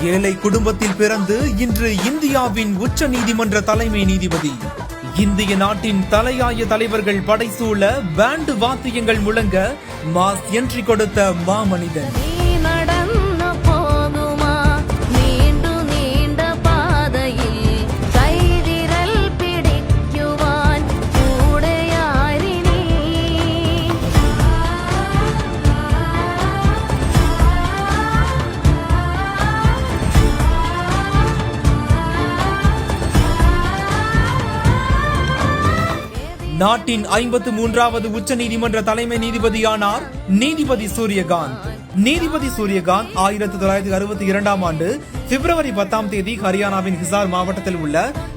ஏழை குடும்பத்தில் பிறந்து இன்று இந்தியாவின் உச்ச நீதிமன்ற தலைமை நீதிபதி. இந்திய நாட்டின் தலையாய தலைவர்கள் படைசூழ பேண்டு வாத்தியங்கள் முழங்க மாஸ் என்ட்ரி கொடுத்த மாமனிதன். நாட்டின் 53வது உச்ச நீதிமன்ற தலைமை நீதிபதியானார் நீதிபதி சூரியகாந்த். நீதிபதி சூரியகாந்த் 1962ஆம் ஆண்டு பிப்ரவரி 10ஆம் தேதி ஹரியானாவின் ஹிசார் மாவட்டத்தில் உள்ள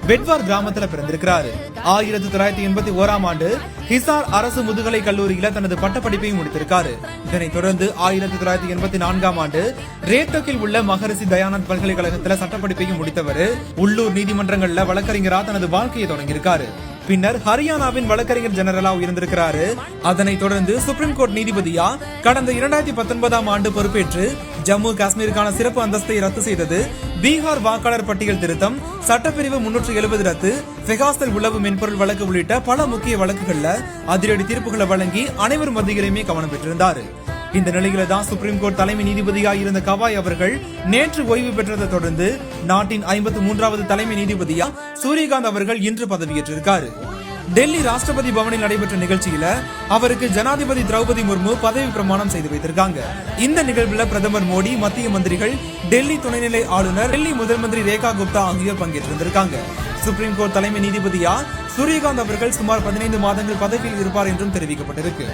பெட்வார் கிராமத்தில் பிறந்திருக்கிறார். 1981ஆம் ஆண்டு ஹிசார் அரசு முதுகலை கல்லூரியில தனது பட்டப்படிப்பையும் முடித்திருக்காரு. இதனைத் தொடர்ந்து 1984ஆம் ஆண்டு ரேட்டோக்கில் உள்ள மகரிஷி தயானந்த் பல்கலைக்கழகத்தில் சட்டப்படிப்பையும் முடித்தவர். உள்ளூர் நீதிமன்றங்கள்ல வழக்கறிஞரா தனது வாழ்க்கையை தொடங்கியிருக்காரு. பின்னர் ஹரியானாவின் வழக்கறிஞர் ஜெனரலா உயர்ந்திருக்கிறாரு. அதனைத் தொடர்ந்து சுப்ரீம் கோர்ட் நீதிபதியா கடந்த 2019ஆம் ஆண்டு பொறுப்பேற்று ஜம்மு காஷ்மீருக்கான சிறப்பு அந்தஸ்தை ரத்து செய்தது, பீகார் வாக்காளர் பட்டியல் திருத்தம், சட்டப்பிரிவு 370 ரத்து, பெகாசல் உளவு மென்பொருள் வழக்கு உள்ளிட்ட பல முக்கிய வழக்குகள்ல அதிரடி தீர்ப்புகளை வழங்கி அனைவர் மத்தியிலுமே கவனம் பெற்றிருந்தார். இந்த நிலையில தான் சுப்ரீம் கோர்ட் தலைமை நீதிபதியாக இருந்த கவாய் அவர்கள் நேற்று ஓய்வு பெற்றதை தொடர்ந்து நாட்டின் 53வது தலைமை நீதிபதியா சூரியகாந்த் அவர்கள் இன்று பதவியேற்றிருக்காரு. டெல்லி ராஷ்டிரபதி பவனில் நடைபெற்ற நிகழ்ச்சியில அவருக்கு ஜனாதிபதி திரௌபதி முர்மு பதவி பிரமாணம் செய்து வைத்திருக்காங்க. இந்த நிகழ்வுல பிரதமர் மோடி, மத்திய மந்திரிகள், டெல்லி துணைநிலை ஆளுநர், டெல்லி முதல் மந்திரி ரேகா குப்தா ஆகியோர் பங்கேற்றிருந்திருக்காங்க. சுப்ரீம் கோர்ட் தலைமை நீதிபதியா சூரியகாந்த் அவர்கள் சுமார் 15 மாதங்கள் பதவியில் இருப்பார் என்றும் தெரிவிக்கப்பட்டிருக்கு.